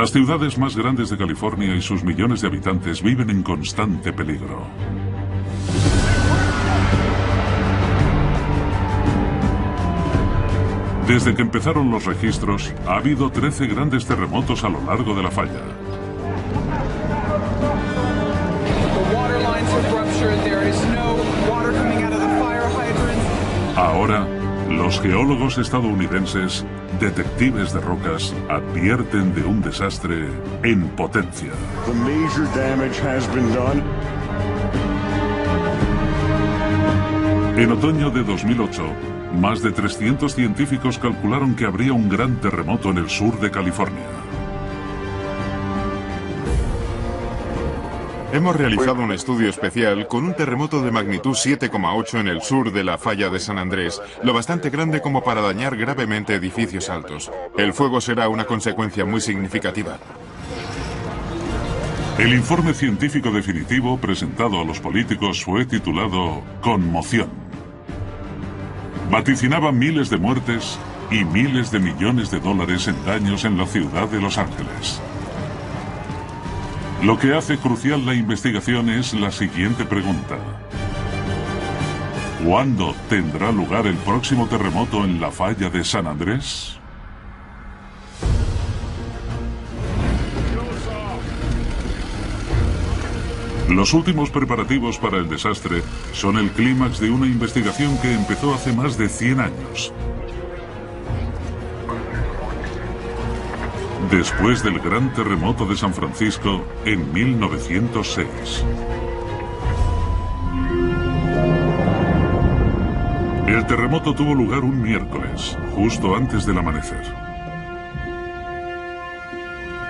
Las ciudades más grandes de California y sus millones de habitantes viven en constante peligro. Desde que empezaron los registros, ha habido 13 grandes terremotos a lo largo de la falla. Ahora, los geólogos estadounidenses, detectives de rocas, advierten de un desastre en potencia. En otoño de 2008, más de 300 científicos calcularon que habría un gran terremoto en el sur de California. Hemos realizado un estudio especial con un terremoto de magnitud 7,8 en el sur de la falla de San Andrés, lo bastante grande como para dañar gravemente edificios altos. El fuego será una consecuencia muy significativa. El informe científico definitivo presentado a los políticos fue titulado Conmoción. Vaticinaba miles de muertes y miles de millones de dólares en daños en la ciudad de Los Ángeles. Lo que hace crucial la investigación es la siguiente pregunta. ¿Cuándo tendrá lugar el próximo terremoto en la falla de San Andrés? Los últimos preparativos para el desastre son el clímax de una investigación que empezó hace más de 100 años. Después del gran terremoto de San Francisco en 1906. El terremoto tuvo lugar un miércoles, justo antes del amanecer.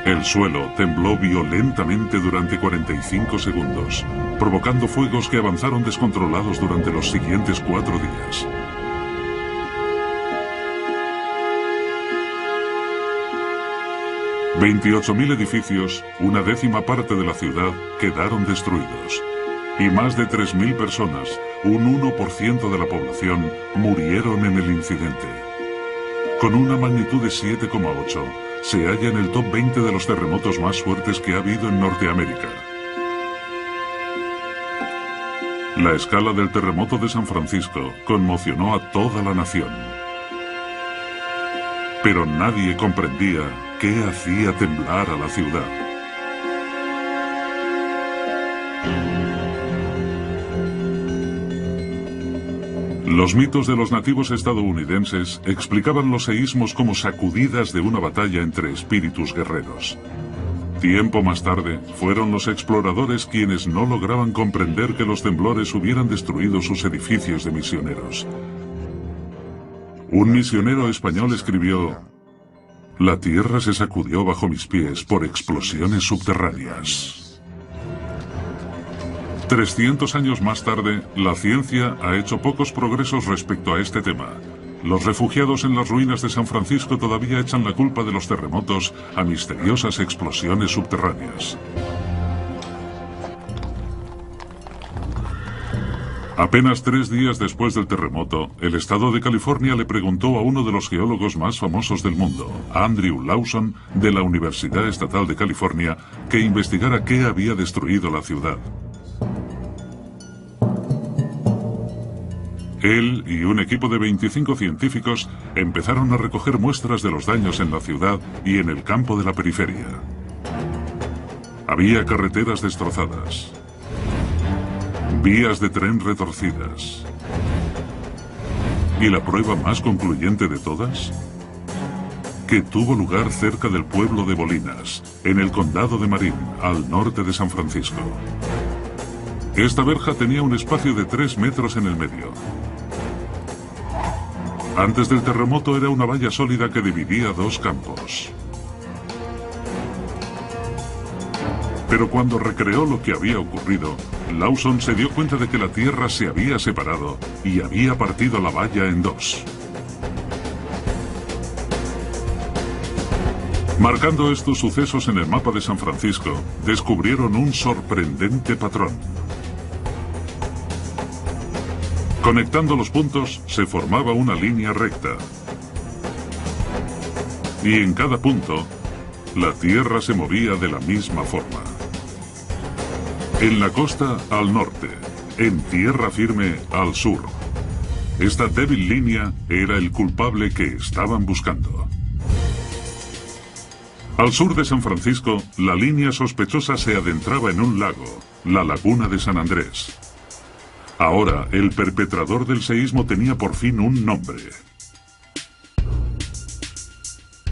El suelo tembló violentamente durante 45 segundos, provocando fuegos que avanzaron descontrolados durante los siguientes 4 días. $28.000 edificios, una décima parte de la ciudad, quedaron destruidos. Y más de 3.000 personas, un 1% de la población, murieron en el incidente. Con una magnitud de 7,8, se halla en el top 20 de los terremotos más fuertes que ha habido en Norteamérica. La escala del terremoto de San Francisco conmocionó a toda la nación. Pero nadie comprendía qué hacía temblar a la ciudad. Los mitos de los nativos estadounidenses explicaban los seísmos como sacudidas de una batalla entre espíritus guerreros. Tiempo más tarde, fueron los exploradores quienes no lograban comprender que los temblores hubieran destruido sus edificios de misioneros. Un misionero español escribió: «La tierra se sacudió bajo mis pies por explosiones subterráneas». 300 años más tarde, la ciencia ha hecho pocos progresos respecto a este tema. Los refugiados en las ruinas de San Francisco todavía echan la culpa de los terremotos a misteriosas explosiones subterráneas. Apenas 3 días después del terremoto, el estado de California le preguntó a uno de los geólogos más famosos del mundo, Andrew Lawson, de la Universidad Estatal de California, que investigara qué había destruido la ciudad. Él y un equipo de 25 científicos empezaron a recoger muestras de los daños en la ciudad y en el campo de la periferia. Había carreteras destrozadas, vías de tren retorcidas. ¿Y la prueba más concluyente de todas? Que tuvo lugar cerca del pueblo de Bolinas, en el condado de Marin, al norte de San Francisco. Esta verja tenía un espacio de 3 metros en el medio. Antes del terremoto era una valla sólida que dividía 2 campos. Pero cuando recreó lo que había ocurrido, Lawson se dio cuenta de que la tierra se había separado y había partido la valla en 2. Marcando estos sucesos en el mapa de San Francisco, descubrieron un sorprendente patrón. Conectando los puntos, se formaba una línea recta. Y en cada punto, la Tierra se movía de la misma forma. En la costa al norte, en tierra firme al sur. Esta débil línea era el culpable que estaban buscando. Al sur de San Francisco, la línea sospechosa se adentraba en un lago, la Laguna de San Andrés. Ahora, el perpetrador del seísmo tenía por fin un nombre.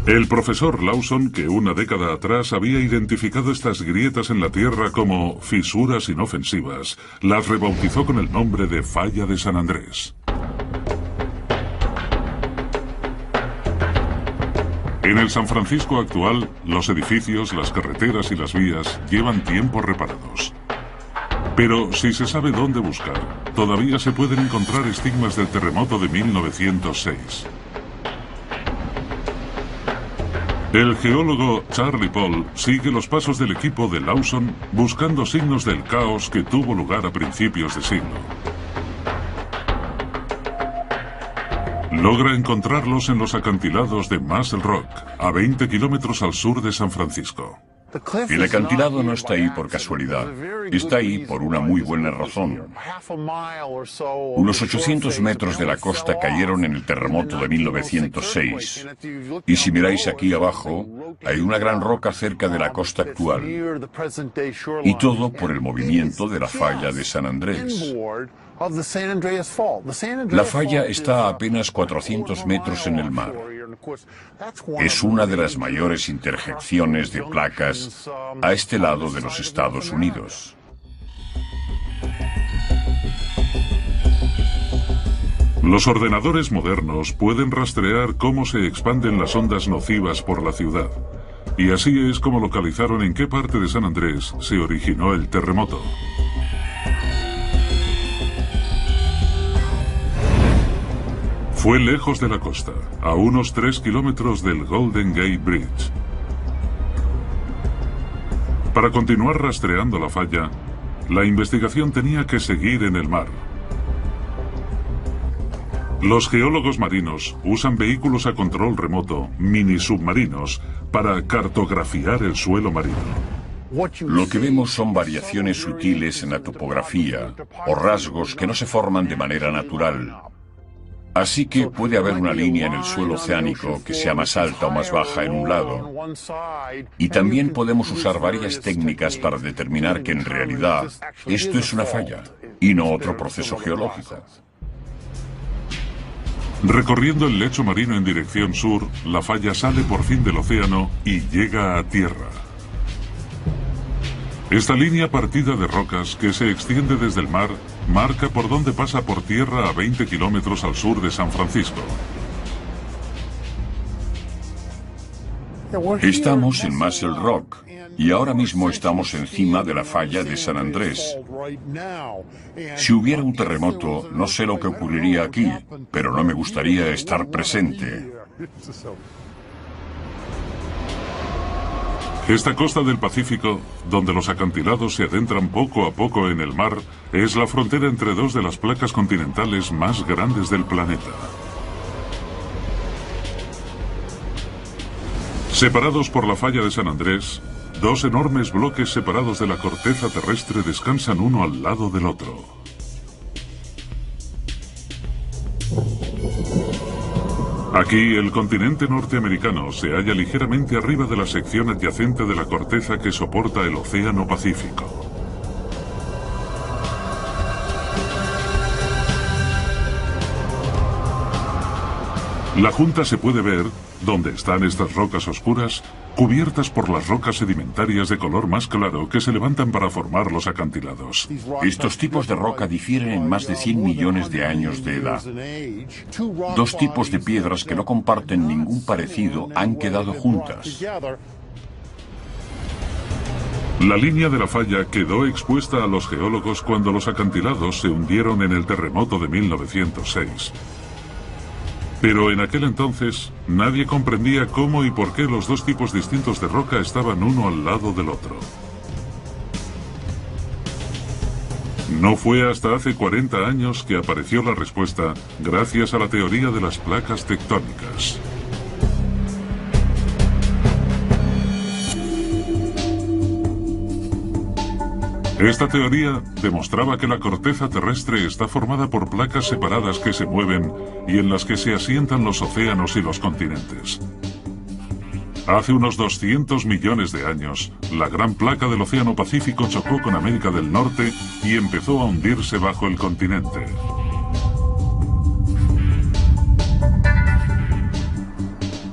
El profesor Lawson, que una década atrás había identificado estas grietas en la Tierra como fisuras inofensivas, las rebautizó con el nombre de Falla de San Andrés. En el San Francisco actual, los edificios, las carreteras y las vías llevan tiempo reparados. Pero si se sabe dónde buscar, todavía se pueden encontrar estigmas del terremoto de 1906. El geólogo Charlie Paul sigue los pasos del equipo de Lawson buscando signos del caos que tuvo lugar a principios de siglo. Logra encontrarlos en los acantilados de Muscle Rock, a 20 kilómetros al sur de San Francisco. El acantilado no está ahí por casualidad, está ahí por una muy buena razón. Unos 800 metros de la costa cayeron en el terremoto de 1906. Y si miráis aquí abajo, hay una gran roca cerca de la costa actual. Y todo por el movimiento de la falla de San Andrés. La falla está a apenas 400 metros en el mar. Es una de las mayores interjecciones de placas a este lado de los Estados Unidos. Los ordenadores modernos pueden rastrear cómo se expanden las ondas nocivas por la ciudad. Y así es como localizaron en qué parte de San Andrés se originó el terremoto. Fue lejos de la costa, a unos 3 kilómetros del Golden Gate Bridge. Para continuar rastreando la falla, la investigación tenía que seguir en el mar. Los geólogos marinos usan vehículos a control remoto, mini submarinos, para cartografiar el suelo marino. Lo que vemos son variaciones sutiles en la topografía o rasgos que no se forman de manera natural. Así que puede haber una línea en el suelo oceánico que sea más alta o más baja en un lado. Y también podemos usar varias técnicas para determinar que en realidad esto es una falla y no otro proceso geológico. Recorriendo el lecho marino en dirección sur, la falla sale por fin del océano y llega a tierra. Esta línea partida de rocas que se extiende desde el mar marca por dónde pasa por tierra a 20 kilómetros al sur de San Francisco. Estamos en Muscle Rock y ahora mismo estamos encima de la falla de San Andrés. Si hubiera un terremoto, no sé lo que ocurriría aquí, pero no me gustaría estar presente. Esta costa del Pacífico, donde los acantilados se adentran poco a poco en el mar, es la frontera entre dos de las placas continentales más grandes del planeta. Separados por la falla de San Andrés, dos enormes bloques separados de la corteza terrestre descansan uno al lado del otro. Aquí, el continente norteamericano se halla ligeramente arriba de la sección adyacente de la corteza que soporta el Océano Pacífico. La junta se puede ver, donde están estas rocas oscuras, cubiertas por las rocas sedimentarias de color más claro que se levantan para formar los acantilados. Estos tipos de roca difieren en más de 100 millones de años de edad. Dos tipos de piedras que no comparten ningún parecido han quedado juntas. La línea de la falla quedó expuesta a los geólogos cuando los acantilados se hundieron en el terremoto de 1906. Pero en aquel entonces, nadie comprendía cómo y por qué los dos tipos distintos de roca estaban uno al lado del otro. No fue hasta hace 40 años que apareció la respuesta gracias a la teoría de las placas tectónicas. Esta teoría demostraba que la corteza terrestre está formada por placas separadas que se mueven y en las que se asientan los océanos y los continentes. Hace unos 200 millones de años, la gran placa del Océano Pacífico chocó con América del Norte y empezó a hundirse bajo el continente.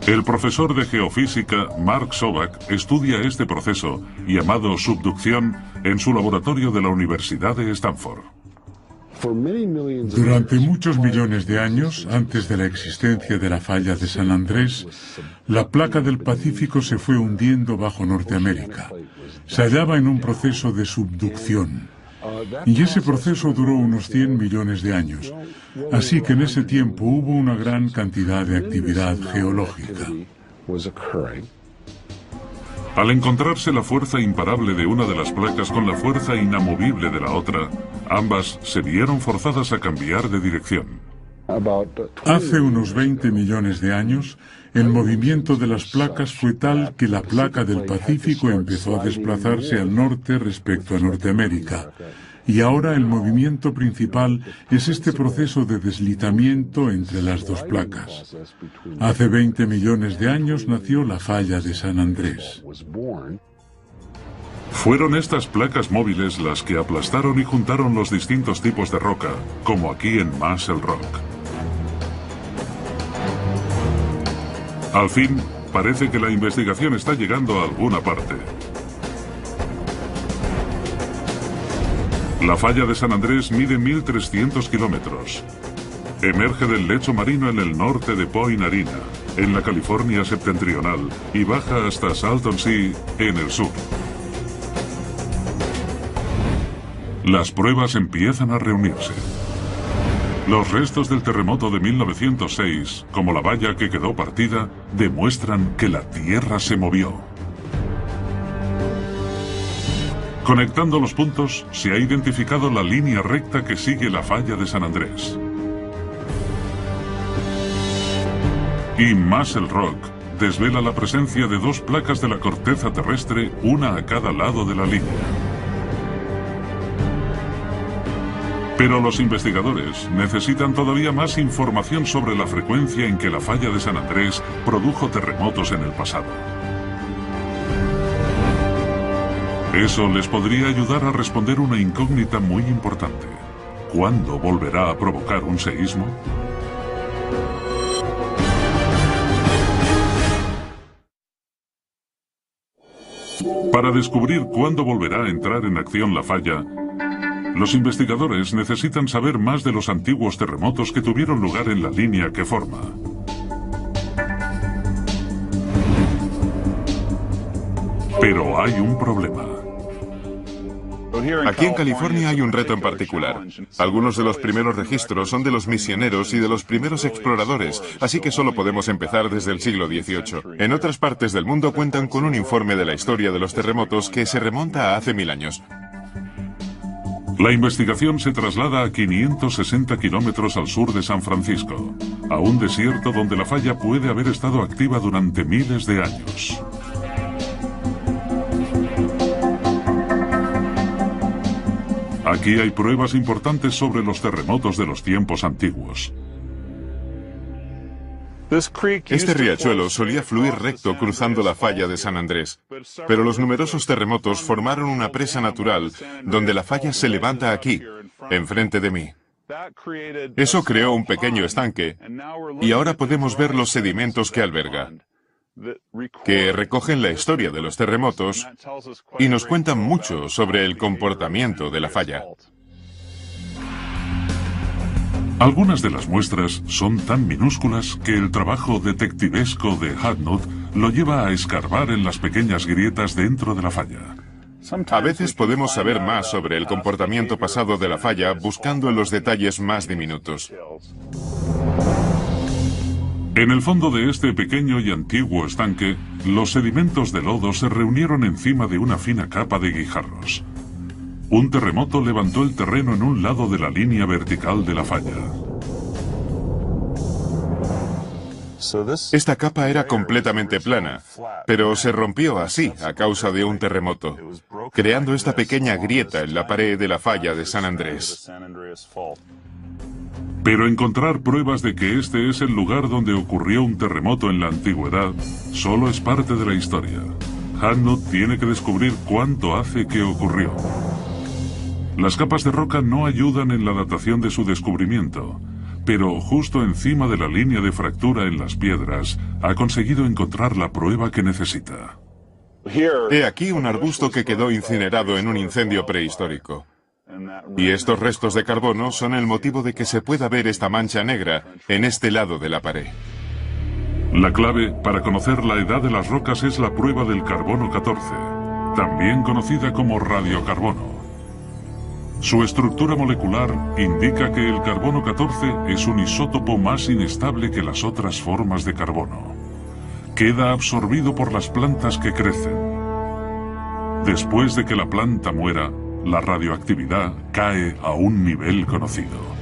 El profesor de geofísica Mark Sobak estudia este proceso, llamado subducción, en su laboratorio de la Universidad de Stanford. Durante muchos millones de años, antes de la existencia de la falla de San Andrés, la placa del Pacífico se fue hundiendo bajo Norteamérica. Se hallaba en un proceso de subducción. Y ese proceso duró unos 100 millones de años. Así que en ese tiempo hubo una gran cantidad de actividad geológica. Al encontrarse la fuerza imparable de una de las placas con la fuerza inamovible de la otra, ambas se vieron forzadas a cambiar de dirección. Hace unos 20 millones de años, el movimiento de las placas fue tal que la placa del Pacífico empezó a desplazarse al norte respecto a Norteamérica. Y ahora el movimiento principal es este proceso de deslizamiento entre las dos placas. Hace 20 millones de años nació la falla de San Andrés. Fueron estas placas móviles las que aplastaron y juntaron los distintos tipos de roca, como aquí en Muscle Rock. Al fin, parece que la investigación está llegando a alguna parte. La falla de San Andrés mide 1.300 kilómetros. Emerge del lecho marino en el norte de Point Arena, en la California septentrional, y baja hasta Salton Sea, en el sur. Las pruebas empiezan a reunirse. Los restos del terremoto de 1906, como la valla que quedó partida, demuestran que la Tierra se movió. Conectando los puntos, se ha identificado la línea recta que sigue la falla de San Andrés. Y Muscle Rock desvela la presencia de dos placas de la corteza terrestre, una a cada lado de la línea. Pero los investigadores necesitan todavía más información sobre la frecuencia en que la falla de San Andrés produjo terremotos en el pasado. Eso les podría ayudar a responder una incógnita muy importante. ¿Cuándo volverá a provocar un seísmo? Para descubrir cuándo volverá a entrar en acción la falla, los investigadores necesitan saber más de los antiguos terremotos que tuvieron lugar en la línea que forma. Pero hay un problema. Aquí en California hay un reto en particular. Algunos de los primeros registros son de los misioneros y de los primeros exploradores, así que solo podemos empezar desde el siglo XVIII. En otras partes del mundo cuentan con un informe de la historia de los terremotos que se remonta a hace 1000 años. La investigación se traslada a 560 kilómetros al sur de San Francisco, a un desierto donde la falla puede haber estado activa durante miles de años. Aquí hay pruebas importantes sobre los terremotos de los tiempos antiguos. Este riachuelo solía fluir recto cruzando la falla de San Andrés, pero los numerosos terremotos formaron una presa natural donde la falla se levanta aquí, enfrente de mí. Eso creó un pequeño estanque y ahora podemos ver los sedimentos que alberga, que recogen la historia de los terremotos y nos cuentan mucho sobre el comportamiento de la falla. Algunas de las muestras son tan minúsculas que el trabajo detectivesco de Hadnot lo lleva a escarbar en las pequeñas grietas dentro de la falla. A veces podemos saber más sobre el comportamiento pasado de la falla buscando en los detalles más diminutos. En el fondo de este pequeño y antiguo estanque, los sedimentos de lodo se reunieron encima de una fina capa de guijarros. Un terremoto levantó el terreno en un lado de la línea vertical de la falla. Esta capa era completamente plana, pero se rompió así a causa de un terremoto, creando esta pequeña grieta en la pared de la falla de San Andrés. Pero encontrar pruebas de que este es el lugar donde ocurrió un terremoto en la antigüedad solo es parte de la historia. Hadnut tiene que descubrir cuánto hace que ocurrió. Las capas de roca no ayudan en la datación de su descubrimiento, pero justo encima de la línea de fractura en las piedras ha conseguido encontrar la prueba que necesita. He aquí un arbusto que quedó incinerado en un incendio prehistórico. Y estos restos de carbono son el motivo de que se pueda ver esta mancha negra en este lado de la pared. La clave para conocer la edad de las rocas es la prueba del carbono 14, también conocida como radiocarbono. Su estructura molecular indica que el carbono 14 es un isótopo más inestable que las otras formas de carbono. Queda absorbido por las plantas que crecen. Después de que la planta muera, la radioactividad cae a un nivel conocido.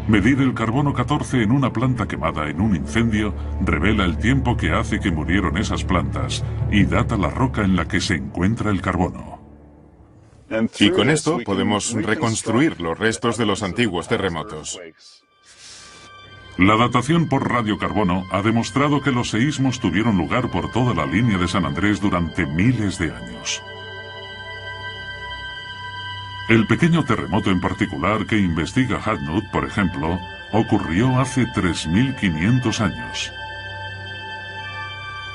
Medir el carbono 14 en una planta quemada en un incendio revela el tiempo que hace que murieron esas plantas y data la roca en la que se encuentra el carbono. Y con esto podemos reconstruir los restos de los antiguos terremotos. La datación por radiocarbono ha demostrado que los seísmos tuvieron lugar por toda la línea de San Andrés durante miles de años. El pequeño terremoto en particular que investiga Hadnut, por ejemplo, ocurrió hace 3.500 años.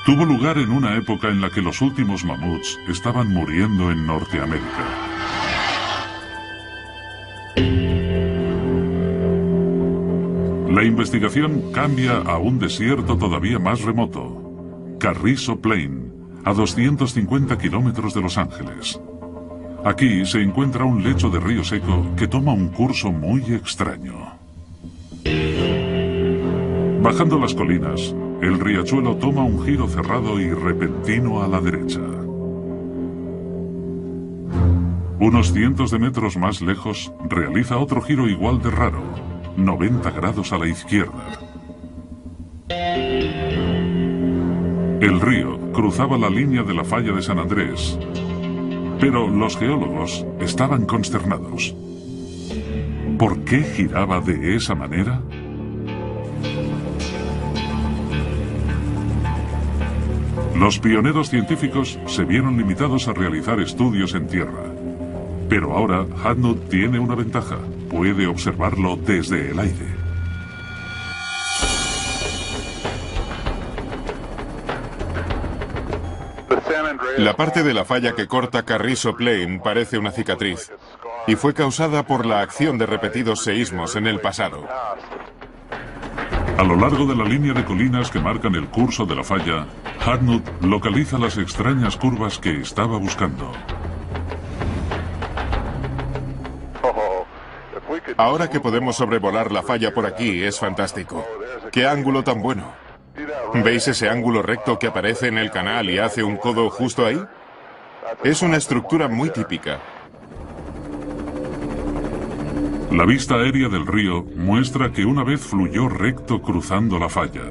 Tuvo lugar en una época en la que los últimos mamuts estaban muriendo en Norteamérica. La investigación cambia a un desierto todavía más remoto, Carrizo Plain, a 250 kilómetros de Los Ángeles. Aquí se encuentra un lecho de río seco que toma un curso muy extraño. Bajando las colinas, el riachuelo toma un giro cerrado y repentino a la derecha. Unos cientos de metros más lejos, realiza otro giro igual de raro, 90 grados a la izquierda. El río cruzaba la línea de la falla de San Andrés, pero los geólogos estaban consternados. ¿Por qué giraba de esa manera? Los pioneros científicos se vieron limitados a realizar estudios en tierra. Pero ahora Hadnut tiene una ventaja. Puede observarlo desde el aire. La parte de la falla que corta Carrizo Plain parece una cicatriz, y fue causada por la acción de repetidos seísmos en el pasado. A lo largo de la línea de colinas que marcan el curso de la falla, Hadnut localiza las extrañas curvas que estaba buscando. Ahora que podemos sobrevolar la falla por aquí, es fantástico. ¡Qué ángulo tan bueno! ¿Veis ese ángulo recto que aparece en el canal y hace un codo justo ahí? Es una estructura muy típica. La vista aérea del río muestra que una vez fluyó recto cruzando la falla.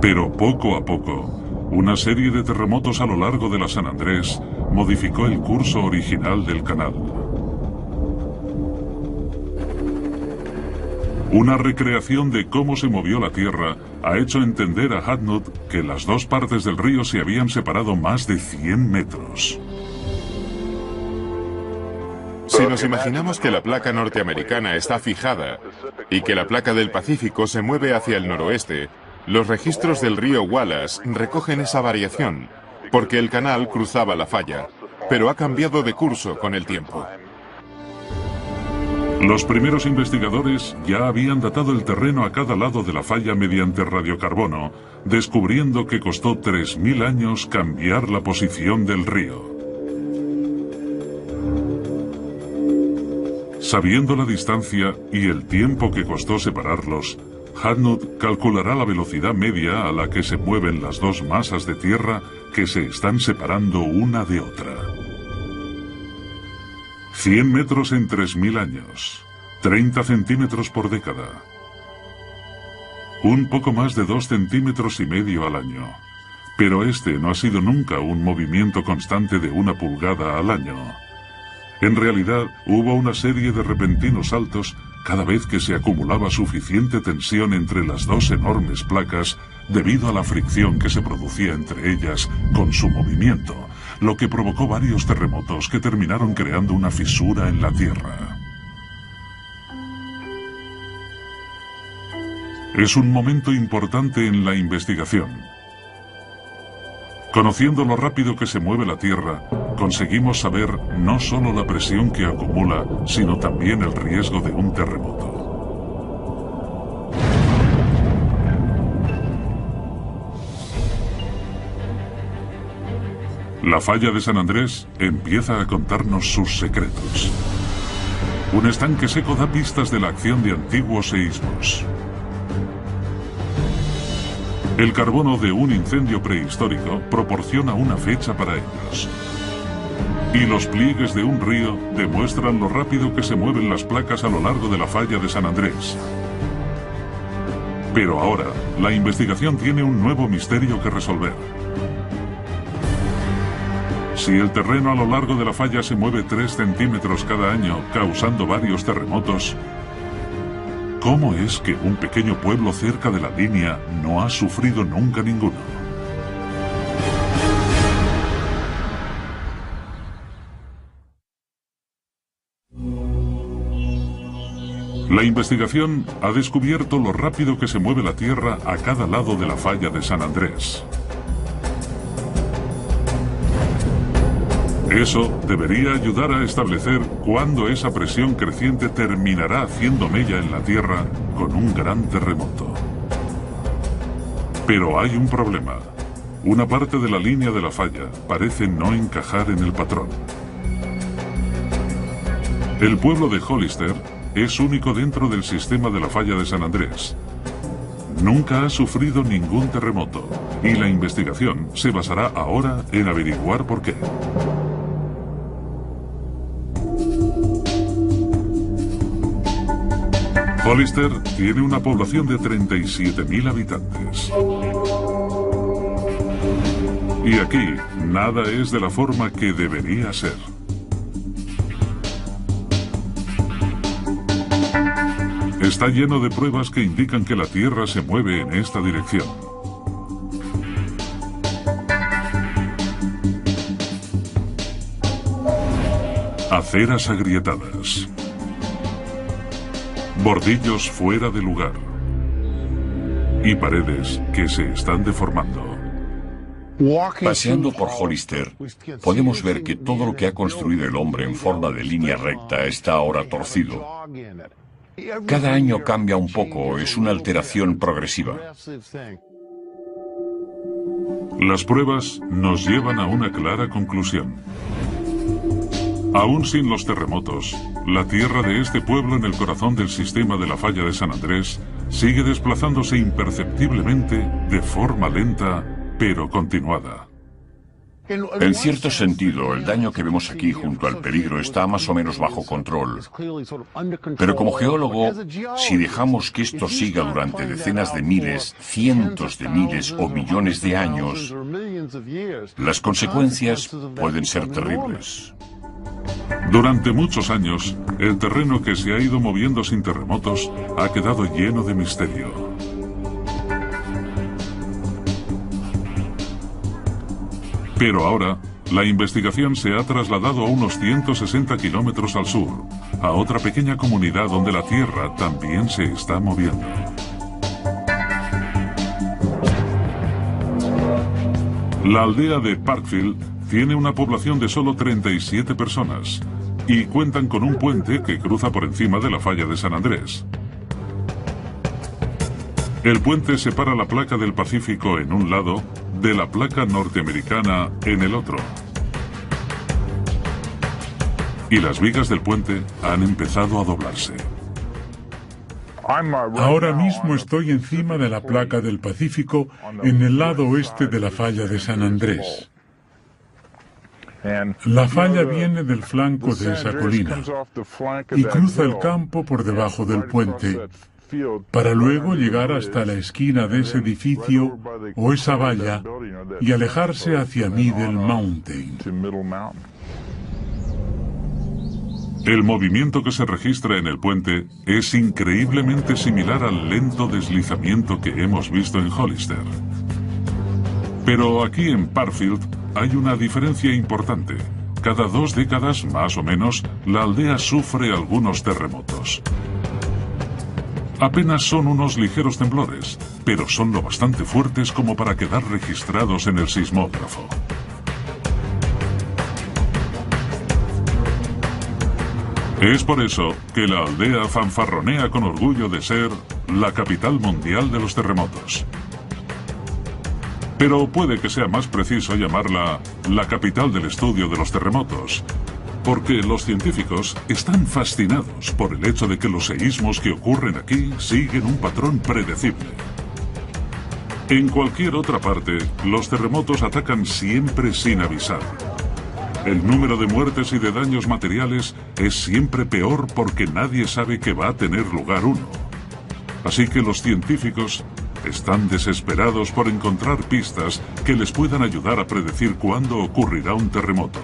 Pero poco a poco, una serie de terremotos a lo largo de la San Andrés modificó el curso original del canal. Una recreación de cómo se movió la Tierra ha hecho entender a Hadnut que las dos partes del río se habían separado más de 100 metros. Si nos imaginamos que la placa norteamericana está fijada y que la placa del Pacífico se mueve hacia el noroeste, los registros del río Wallace recogen esa variación, porque el canal cruzaba la falla, pero ha cambiado de curso con el tiempo. Los primeros investigadores ya habían datado el terreno a cada lado de la falla mediante radiocarbono, descubriendo que costó 3.000 años cambiar la posición del río. Sabiendo la distancia y el tiempo que costó separarlos, Hadnut calculará la velocidad media a la que se mueven las dos masas de tierra que se están separando una de otra. 100 metros en 3.000 años, 30 centímetros por década. Un poco más de 2,5 centímetros al año. Pero este no ha sido nunca un movimiento constante de 1 pulgada al año. En realidad, hubo una serie de repentinos saltos cada vez que se acumulaba suficiente tensión entre las dos enormes placas debido a la fricción que se producía entre ellas con su movimiento, lo que provocó varios terremotos que terminaron creando una fisura en la Tierra. Es un momento importante en la investigación. Conociendo lo rápido que se mueve la Tierra, conseguimos saber no solo la presión que acumula, sino también el riesgo de un terremoto. La falla de San Andrés empieza a contarnos sus secretos. Un estanque seco da pistas de la acción de antiguos seísmos. El carbono de un incendio prehistórico proporciona una fecha para ellos. Y los pliegues de un río demuestran lo rápido que se mueven las placas a lo largo de la falla de San Andrés. Pero ahora, la investigación tiene un nuevo misterio que resolver. Si el terreno a lo largo de la falla se mueve 3 centímetros cada año, causando varios terremotos, ¿cómo es que un pequeño pueblo cerca de la línea no ha sufrido nunca ninguno? La investigación ha descubierto lo rápido que se mueve la Tierra a cada lado de la falla de San Andrés. Eso debería ayudar a establecer cuándo esa presión creciente terminará haciendo mella en la Tierra con un gran terremoto. Pero hay un problema. Una parte de la línea de la falla parece no encajar en el patrón. El pueblo de Hollister es único dentro del sistema de la falla de San Andrés. Nunca ha sufrido ningún terremoto y la investigación se basará ahora en averiguar por qué. Hollister tiene una población de 37.000 habitantes. Y aquí, nada es de la forma que debería ser. Está lleno de pruebas que indican que la Tierra se mueve en esta dirección. Aceras agrietadas. Bordillos fuera de lugar. Y paredes que se están deformando. Paseando por Hollister, podemos ver que todo lo que ha construido el hombre en forma de línea recta está ahora torcido. Cada año cambia un poco, es una alteración progresiva. Las pruebas nos llevan a una clara conclusión. Aún sin los terremotos, la tierra de este pueblo en el corazón del sistema de la falla de San Andrés sigue desplazándose imperceptiblemente de forma lenta, pero continuada. En cierto sentido, el daño que vemos aquí junto al peligro está más o menos bajo control. Pero como geólogo, si dejamos que esto siga durante decenas de miles, cientos de miles o millones de años, las consecuencias pueden ser terribles. Durante muchos años, el terreno que se ha ido moviendo sin terremotos ha quedado lleno de misterio. Pero ahora, la investigación se ha trasladado a unos 160 kilómetros al sur, a otra pequeña comunidad donde la tierra también se está moviendo. La aldea de Parkfield tiene una población de solo 37 personas y cuentan con un puente que cruza por encima de la falla de San Andrés. El puente separa la placa del Pacífico en un lado de la placa norteamericana en el otro. Y las vigas del puente han empezado a doblarse. Ahora mismo estoy encima de la placa del Pacífico en el lado oeste de la falla de San Andrés. La falla viene del flanco de esa colina y cruza el campo por debajo del puente para luego llegar hasta la esquina de ese edificio o esa valla y alejarse hacia Middle Mountain. El movimiento que se registra en el puente es increíblemente similar al lento deslizamiento que hemos visto en Hollister. Pero aquí en Parfield hay una diferencia importante. Cada 2 décadas, más o menos, la aldea sufre algunos terremotos. Apenas son unos ligeros temblores, pero son lo bastante fuertes como para quedar registrados en el sismógrafo. Es por eso que la aldea fanfarronea con orgullo de ser la capital mundial de los terremotos. Pero puede que sea más preciso llamarla la capital del estudio de los terremotos, porque los científicos están fascinados por el hecho de que los seísmos que ocurren aquí siguen un patrón predecible. En cualquier otra parte, los terremotos atacan siempre sin avisar. El número de muertes y de daños materiales es siempre peor porque nadie sabe que va a tener lugar uno. Así que los científicos están desesperados por encontrar pistas que les puedan ayudar a predecir cuándo ocurrirá un terremoto.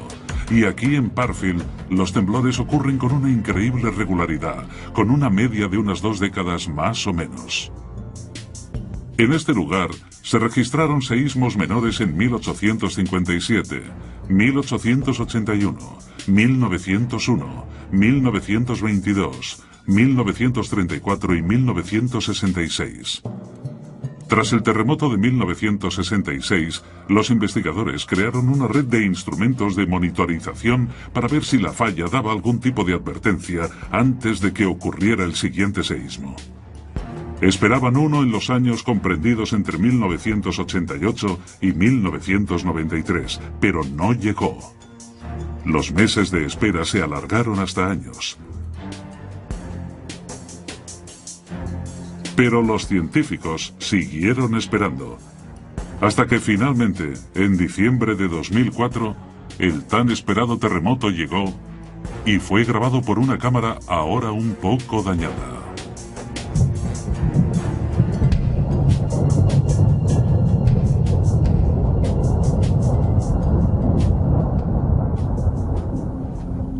Y aquí en Parfield, los temblores ocurren con una increíble regularidad, con una media de unas 2 décadas más o menos. En este lugar se registraron seísmos menores en 1857, 1881, 1901, 1922, 1934 y 1966. Tras el terremoto de 1966, los investigadores crearon una red de instrumentos de monitorización para ver si la falla daba algún tipo de advertencia antes de que ocurriera el siguiente seísmo. Esperaban uno en los años comprendidos entre 1988 y 1993, pero no llegó. Los meses de espera se alargaron hasta años. Pero los científicos siguieron esperando, hasta que finalmente, en diciembre de 2004, el tan esperado terremoto llegó y fue grabado por una cámara ahora un poco dañada.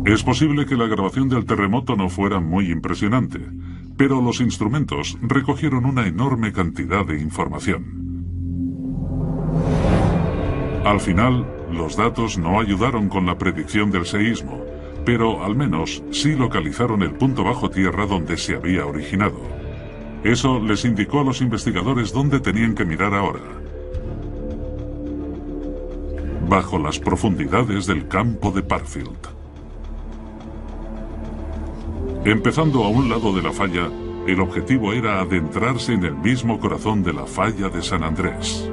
Es posible que la grabación del terremoto no fuera muy impresionante, pero los instrumentos recogieron una enorme cantidad de información. Al final, los datos no ayudaron con la predicción del seísmo, pero al menos sí localizaron el punto bajo tierra donde se había originado. Eso les indicó a los investigadores dónde tenían que mirar ahora. Bajo las profundidades del campo de Parfield. Empezando a un lado de la falla, el objetivo era adentrarse en el mismo corazón de la falla de San Andrés.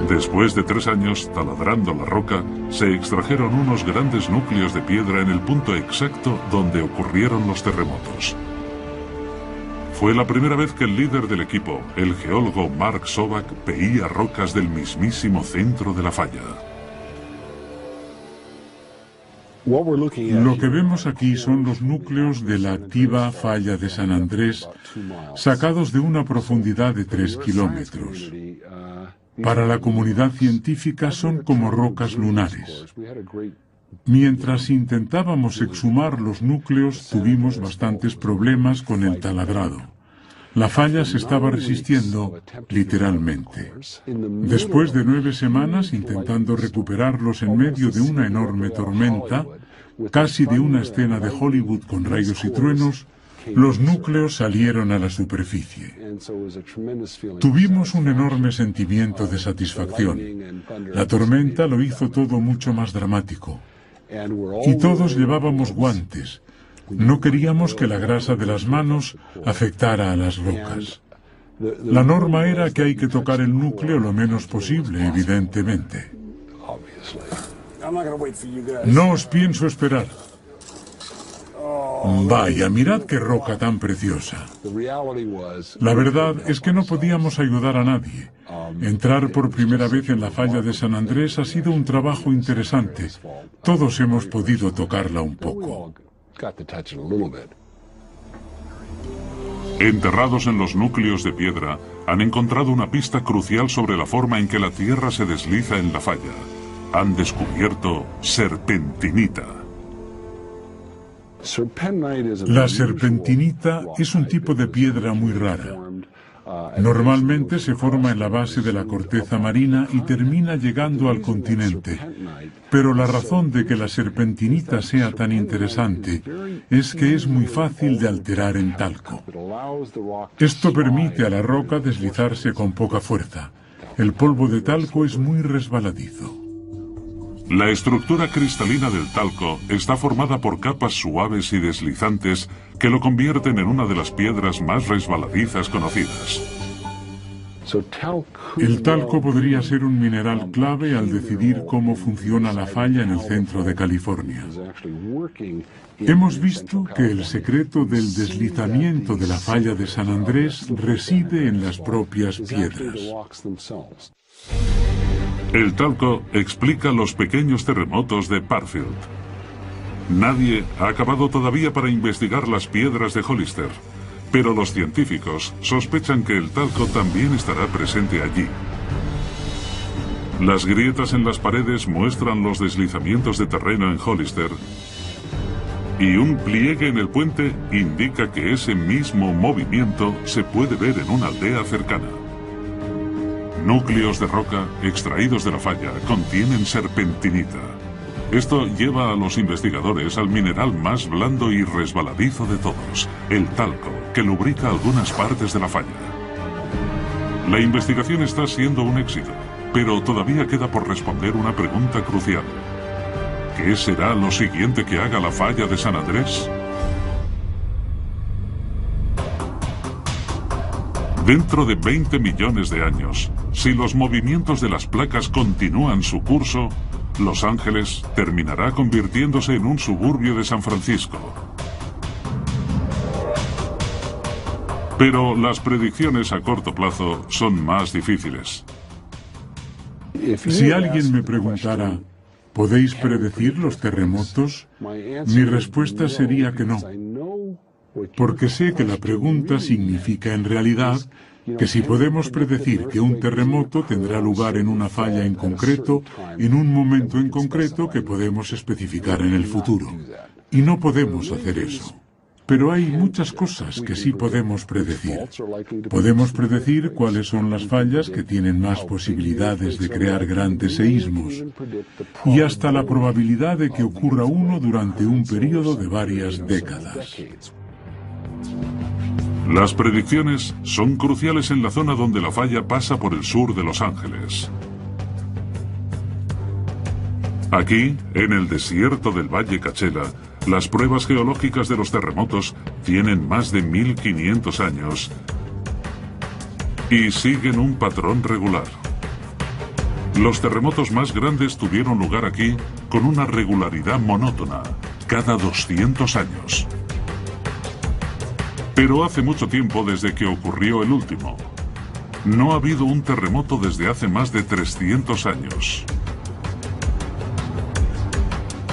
Después de 3 años taladrando la roca, se extrajeron unos grandes núcleos de piedra en el punto exacto donde ocurrieron los terremotos. Fue la primera vez que el líder del equipo, el geólogo Mark Sobak, veía rocas del mismísimo centro de la falla. Lo que vemos aquí son los núcleos de la activa falla de San Andrés, sacados de una profundidad de 3 kilómetros. Para la comunidad científica son como rocas lunares. Mientras intentábamos exhumar los núcleos, tuvimos bastantes problemas con el taladrado. La falla se estaba resistiendo, literalmente. Después de 9 semanas intentando recuperarlos en medio de una enorme tormenta, casi de una escena de Hollywood con rayos y truenos, los núcleos salieron a la superficie. Tuvimos un enorme sentimiento de satisfacción. La tormenta lo hizo todo mucho más dramático. Y todos llevábamos guantes. No queríamos que la grasa de las manos afectara a las rocas. La norma era que hay que tocar el núcleo lo menos posible, evidentemente. No os pienso esperar. Vaya, mirad qué roca tan preciosa. La verdad es que no podíamos ayudar a nadie. Entrar por primera vez en la falla de San Andrés ha sido un trabajo interesante. Todos hemos podido tocarla un poco. Enterrados en los núcleos de piedra, han encontrado una pista crucial sobre la forma en que la Tierra se desliza en la falla. Han descubierto serpentinita. La serpentinita es un tipo de piedra muy rara. Normalmente se forma en la base de la corteza marina y termina llegando al continente. Pero la razón de que la serpentinita sea tan interesante es que es muy fácil de alterar en talco. Esto permite a la roca deslizarse con poca fuerza. El polvo de talco es muy resbaladizo. La estructura cristalina del talco está formada por capas suaves y deslizantes que lo convierten en una de las piedras más resbaladizas conocidas. El talco podría ser un mineral clave al decidir cómo funciona la falla en el centro de California. Hemos visto que el secreto del deslizamiento de la falla de San Andrés reside en las propias piedras. El talco explica los pequeños terremotos de Parfield. Nadie ha acabado todavía para investigar las piedras de Hollister, pero los científicos sospechan que el talco también estará presente allí. Las grietas en las paredes muestran los deslizamientos de terreno en Hollister, y un pliegue en el puente indica que ese mismo movimiento se puede ver en una aldea cercana. Núcleos de roca extraídos de la falla contienen serpentinita. Esto lleva a los investigadores al mineral más blando y resbaladizo de todos, el talco, que lubrica algunas partes de la falla. La investigación está siendo un éxito, pero todavía queda por responder una pregunta crucial. ¿Qué será lo siguiente que haga la falla de San Andrés? Dentro de 20 millones de años, si los movimientos de las placas continúan su curso, Los Ángeles terminará convirtiéndose en un suburbio de San Francisco. Pero las predicciones a corto plazo son más difíciles. Si alguien me preguntara, ¿podéis predecir los terremotos? Mi respuesta sería que no. Porque sé que la pregunta significa en realidad que si podemos predecir que un terremoto tendrá lugar en una falla en concreto, en un momento en concreto que podemos especificar en el futuro. Y no podemos hacer eso. Pero hay muchas cosas que sí podemos predecir. Podemos predecir cuáles son las fallas que tienen más posibilidades de crear grandes seísmos, y hasta la probabilidad de que ocurra uno durante un periodo de varias décadas. Las predicciones son cruciales en la zona donde la falla pasa por el sur de Los Ángeles. Aquí, en el desierto del Valle Coachella, las pruebas geológicas de los terremotos tienen más de 1500 años y siguen un patrón regular. Los terremotos más grandes tuvieron lugar aquí con una regularidad monótona, cada 200 años. Pero hace mucho tiempo desde que ocurrió el último. No ha habido un terremoto desde hace más de 300 años.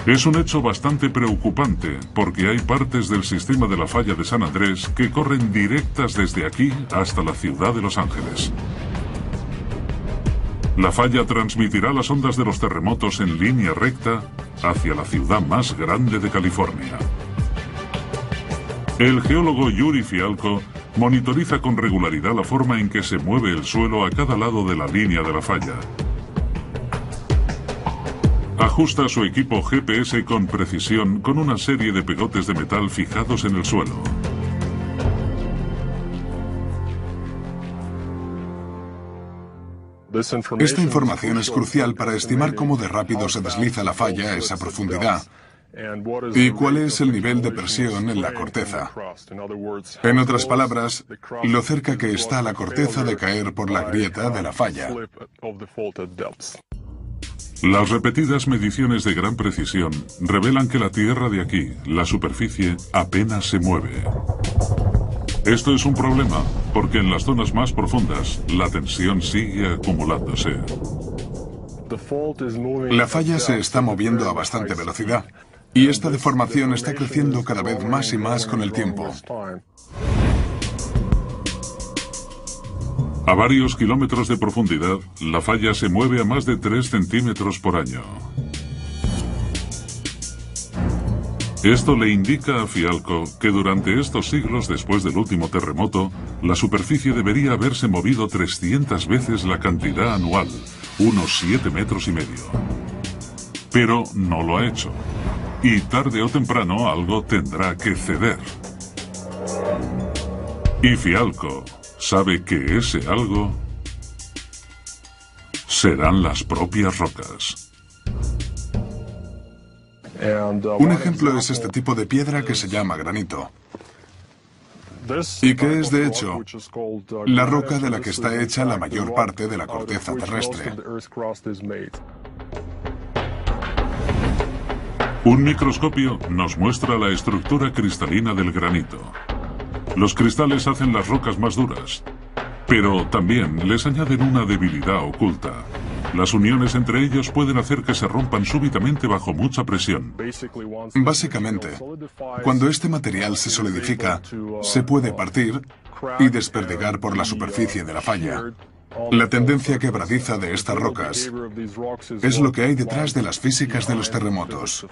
Es un hecho bastante preocupante porque hay partes del sistema de la falla de San Andrés que corren directas desde aquí hasta la ciudad de Los Ángeles. La falla transmitirá las ondas de los terremotos en línea recta hacia la ciudad más grande de California. El geólogo Yuri Fialko monitoriza con regularidad la forma en que se mueve el suelo a cada lado de la línea de la falla. Ajusta su equipo GPS con precisión con una serie de pegotes de metal fijados en el suelo. Esta información es crucial para estimar cómo de rápido se desliza la falla a esa profundidad y cuál es el nivel de presión en la corteza. En otras palabras, lo cerca que está la corteza de caer por la grieta de la falla. Las repetidas mediciones de gran precisión revelan que la tierra de aquí, la superficie, apenas se mueve. Esto es un problema, porque en las zonas más profundas, la tensión sigue acumulándose. La falla se está moviendo a bastante velocidad. Y esta deformación está creciendo cada vez más y más con el tiempo. A varios kilómetros de profundidad, la falla se mueve a más de 3 centímetros por año. Esto le indica a Fialco que durante estos siglos después del último terremoto, la superficie debería haberse movido 300 veces la cantidad anual, unos 7 metros y medio. Pero no lo ha hecho. Y tarde o temprano algo tendrá que ceder. Y Fialco sabe que ese algo serán las propias rocas. Un ejemplo es este tipo de piedra que se llama granito. Y que es, de hecho, la roca de la que está hecha la mayor parte de la corteza terrestre. Un microscopio nos muestra la estructura cristalina del granito. Los cristales hacen las rocas más duras, pero también les añaden una debilidad oculta. Las uniones entre ellos pueden hacer que se rompan súbitamente bajo mucha presión. Básicamente, cuando este material se solidifica, se puede partir y desperdigar por la superficie de la falla. La tendencia quebradiza de estas rocas es lo que hay detrás de las físicas de los terremotos.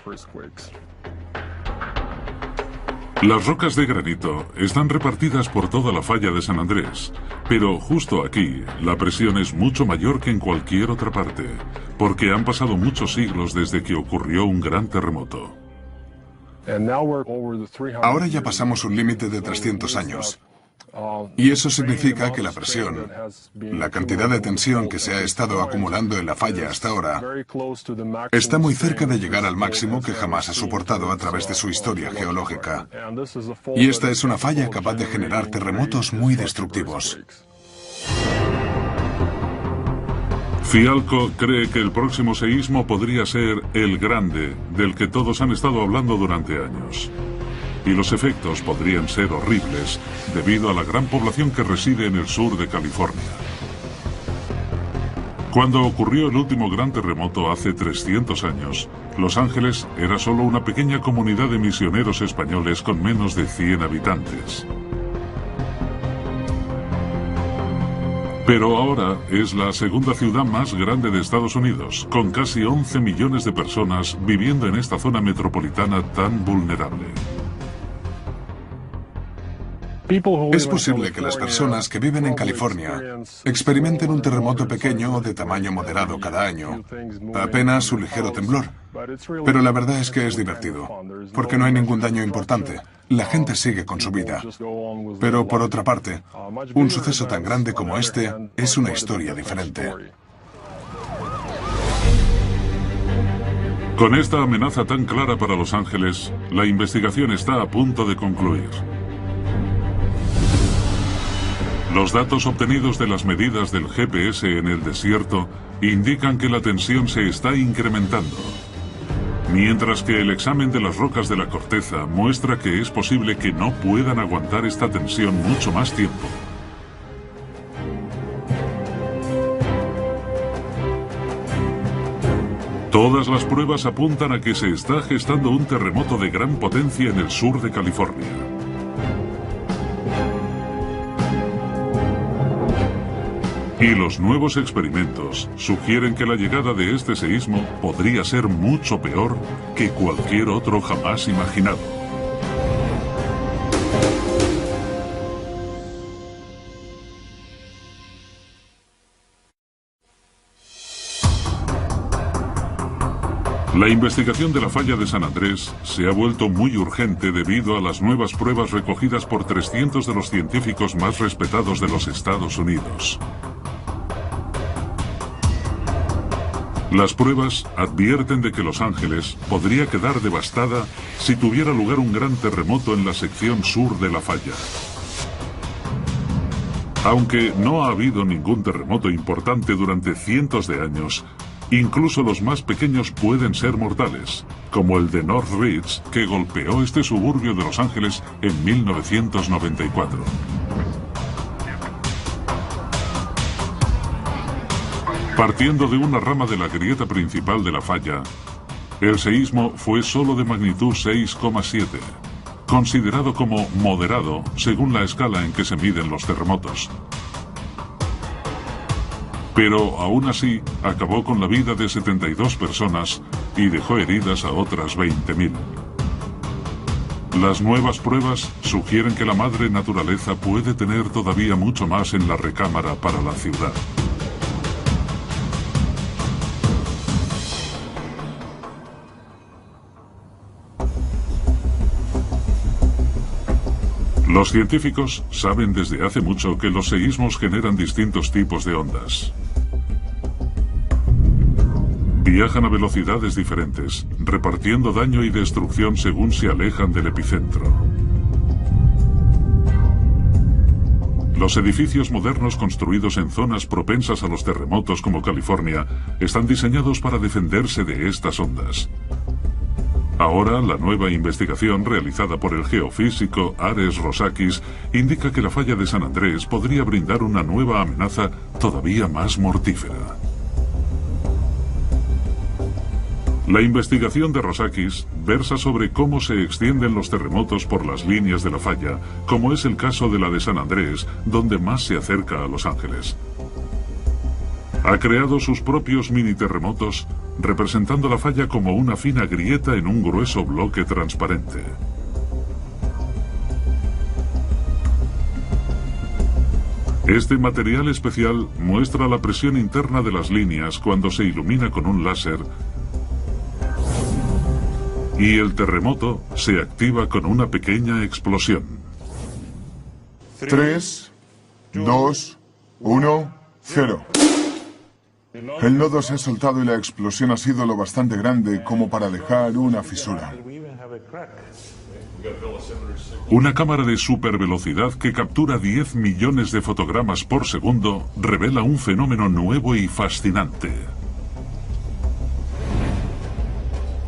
Las rocas de granito están repartidas por toda la falla de San Andrés, pero justo aquí la presión es mucho mayor que en cualquier otra parte, porque han pasado muchos siglos desde que ocurrió un gran terremoto. Ahora ya pasamos un límite de 300 años. Y eso significa que la presión, la cantidad de tensión que se ha estado acumulando en la falla hasta ahora, está muy cerca de llegar al máximo que jamás ha soportado a través de su historia geológica. Y esta es una falla capaz de generar terremotos muy destructivos. Fialco cree que el próximo seísmo podría ser el grande, del que todos han estado hablando durante años. Y los efectos podrían ser horribles debido a la gran población que reside en el sur de California. Cuando ocurrió el último gran terremoto hace 300 años, Los Ángeles era solo una pequeña comunidad de misioneros españoles con menos de 100 habitantes. Pero ahora es la segunda ciudad más grande de Estados Unidos, con casi 11 millones de personas viviendo en esta zona metropolitana tan vulnerable. Es posible que las personas que viven en California experimenten un terremoto pequeño o de tamaño moderado cada año, apenas un ligero temblor. Pero la verdad es que es divertido, porque no hay ningún daño importante. La gente sigue con su vida. Pero por otra parte, un suceso tan grande como este es una historia diferente. Con esta amenaza tan clara para Los Ángeles, la investigación está a punto de concluir. Los datos obtenidos de las medidas del GPS en el desierto indican que la tensión se está incrementando, mientras que el examen de las rocas de la corteza muestra que es posible que no puedan aguantar esta tensión mucho más tiempo. Todas las pruebas apuntan a que se está gestando un terremoto de gran potencia en el sur de California. Y los nuevos experimentos sugieren que la llegada de este seísmo podría ser mucho peor que cualquier otro jamás imaginado. La investigación de la falla de San Andrés se ha vuelto muy urgente debido a las nuevas pruebas recogidas por 300 de los científicos más respetados de los Estados Unidos. Las pruebas advierten de que Los Ángeles podría quedar devastada si tuviera lugar un gran terremoto en la sección sur de la falla. Aunque no ha habido ningún terremoto importante durante cientos de años, incluso los más pequeños pueden ser mortales, como el de North Ridge, que golpeó este suburbio de Los Ángeles en 1994. Partiendo de una rama de la grieta principal de la falla, El seísmo fue solo de magnitud 6,7, considerado como moderado según la escala en que se miden los terremotos. Pero aún así acabó con la vida de 72 personas y dejó heridas a otras 20.000. Las nuevas pruebas sugieren que la madre naturaleza puede tener todavía mucho más en la recámara para la ciudad. Los científicos saben desde hace mucho que los seísmos generan distintos tipos de ondas. Viajan a velocidades diferentes, repartiendo daño y destrucción según se alejan del epicentro. Los edificios modernos construidos en zonas propensas a los terremotos como California están diseñados para defenderse de estas ondas. Ahora, la nueva investigación realizada por el geofísico Ares Rosakis indica que la falla de San Andrés podría brindar una nueva amenaza todavía más mortífera. La investigación de Rosakis versa sobre cómo se extienden los terremotos por las líneas de la falla, como es el caso de la de San Andrés, donde más se acerca a Los Ángeles. Ha creado sus propios mini terremotos, representando la falla como una fina grieta en un grueso bloque transparente. Este material especial muestra la presión interna de las líneas cuando se ilumina con un láser, y el terremoto se activa con una pequeña explosión. 3, 2, 1, 0. El nodo se ha soltado y la explosión ha sido lo bastante grande como para dejar una fisura. Una cámara de supervelocidad que captura 10 millones de fotogramas por segundo revela un fenómeno nuevo y fascinante.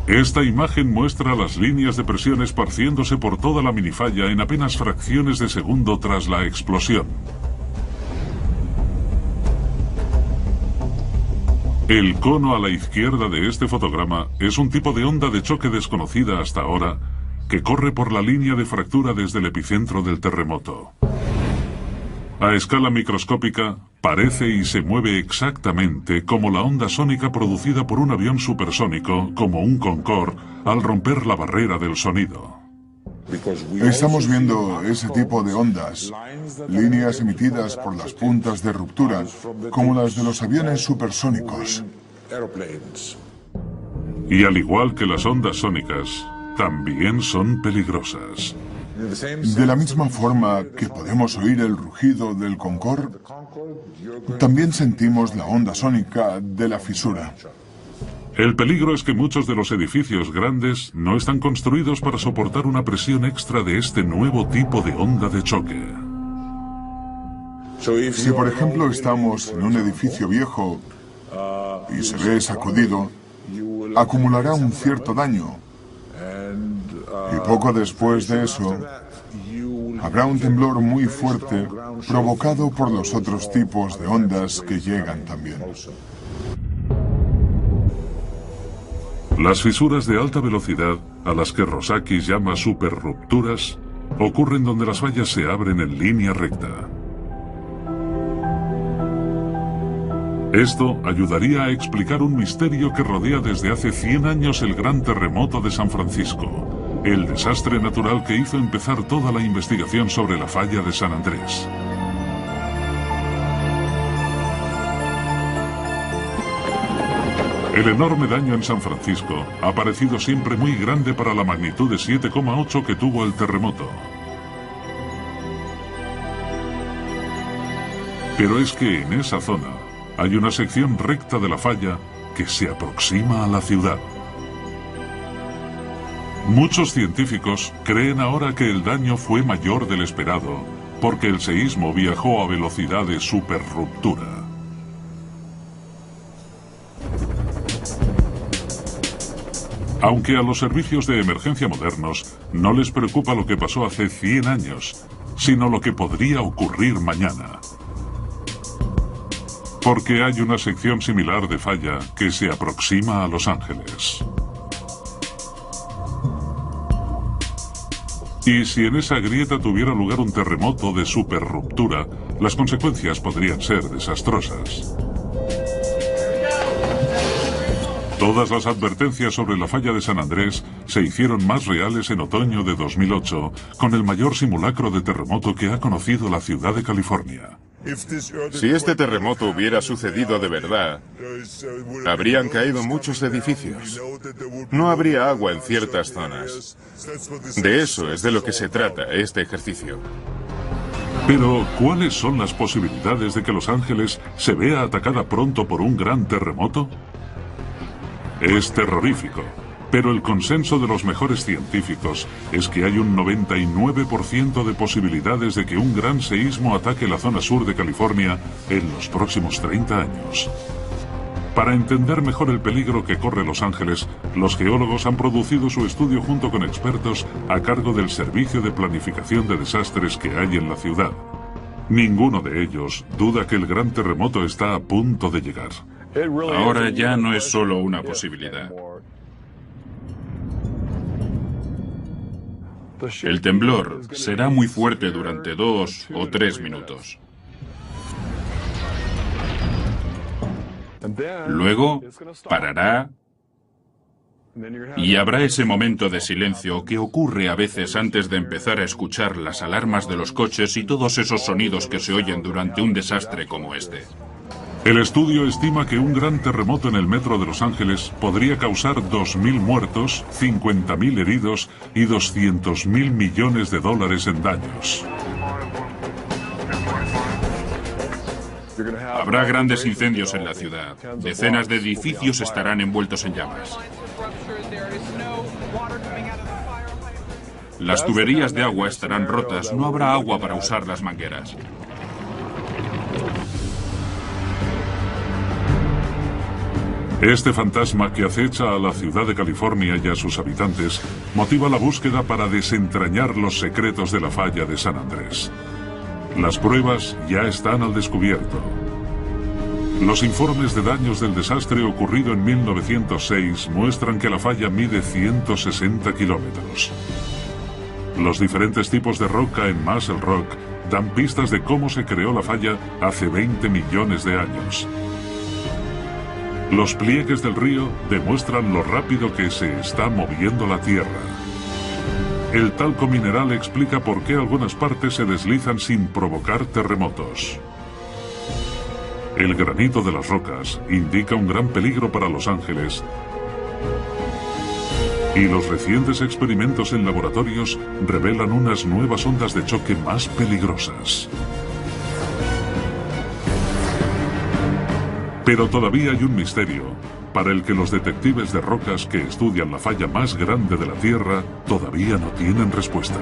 Esta imagen muestra las líneas de presión esparciéndose por toda la minifalla en apenas fracciones de segundo tras la explosión. El cono a la izquierda de este fotograma es un tipo de onda de choque desconocida hasta ahora que corre por la línea de fractura desde el epicentro del terremoto. A escala microscópica, parece y se mueve exactamente como la onda sónica producida por un avión supersónico, como un Concorde, al romper la barrera del sonido. Estamos viendo ese tipo de ondas, líneas emitidas por las puntas de ruptura, como las de los aviones supersónicos. Y al igual que las ondas sónicas, también son peligrosas. De la misma forma que podemos oír el rugido del Concorde, también sentimos la onda sónica de la fisura. El peligro es que muchos de los edificios grandes no están construidos para soportar una presión extra de este nuevo tipo de onda de choque. Si por ejemplo estamos en un edificio viejo y se ve sacudido, acumulará un cierto daño. Y poco después de eso, habrá un temblor muy fuerte provocado por los otros tipos de ondas que llegan también. Las fisuras de alta velocidad, a las que Rosakis llama superrupturas, ocurren donde las fallas se abren en línea recta. Esto ayudaría a explicar un misterio que rodea desde hace 100 años el gran terremoto de San Francisco, el desastre natural que hizo empezar toda la investigación sobre la falla de San Andrés. El enorme daño en San Francisco ha parecido siempre muy grande para la magnitud de 7,8 que tuvo el terremoto. Pero es que en esa zona hay una sección recta de la falla que se aproxima a la ciudad. Muchos científicos creen ahora que el daño fue mayor del esperado, porque el seísmo viajó a velocidad de superruptura. Aunque a los servicios de emergencia modernos no les preocupa lo que pasó hace 100 años, sino lo que podría ocurrir mañana. Porque hay una sección similar de falla que se aproxima a Los Ángeles. Y si en esa grieta tuviera lugar un terremoto de superruptura, las consecuencias podrían ser desastrosas. Todas las advertencias sobre la falla de San Andrés se hicieron más reales en otoño de 2008, con el mayor simulacro de terremoto que ha conocido la ciudad de California. Si este terremoto hubiera sucedido de verdad, habrían caído muchos edificios. No habría agua en ciertas zonas. De eso es de lo que se trata este ejercicio. Pero, ¿cuáles son las posibilidades de que Los Ángeles se vea atacada pronto por un gran terremoto? Es terrorífico, pero el consenso de los mejores científicos es que hay un 99% de posibilidades de que un gran seísmo ataque la zona sur de California en los próximos 30 años. Para entender mejor el peligro que corre Los Ángeles, los geólogos han producido su estudio junto con expertos a cargo del Servicio de Planificación de Desastres que hay en la ciudad. Ninguno de ellos duda que el gran terremoto está a punto de llegar. Ahora ya no es solo una posibilidad. El temblor será muy fuerte durante 2 o 3 minutos. Luego parará y habrá ese momento de silencio que ocurre a veces antes de empezar a escuchar las alarmas de los coches y todos esos sonidos que se oyen durante un desastre como este. El estudio estima que un gran terremoto en el metro de Los Ángeles podría causar 2.000 muertos, 50.000 heridos y 200.000 millones de dólares en daños. Habrá grandes incendios en la ciudad. Decenas de edificios estarán envueltos en llamas. Las tuberías de agua estarán rotas. No habrá agua para usar las mangueras. Este fantasma que acecha a la ciudad de California y a sus habitantes motiva la búsqueda para desentrañar los secretos de la falla de San Andrés. Las pruebas ya están al descubierto. Los informes de daños del desastre ocurrido en 1906 muestran que la falla mide 160 kilómetros. Los diferentes tipos de roca en Muscle Rock dan pistas de cómo se creó la falla hace 20 millones de años. Los pliegues del río demuestran lo rápido que se está moviendo la tierra. El talco mineral explica por qué algunas partes se deslizan sin provocar terremotos. El granito de las rocas indica un gran peligro para Los Ángeles. Y los recientes experimentos en laboratorios revelan unas nuevas ondas de choque más peligrosas. Pero todavía hay un misterio, para el que los detectives de rocas que estudian la falla más grande de la Tierra todavía no tienen respuesta.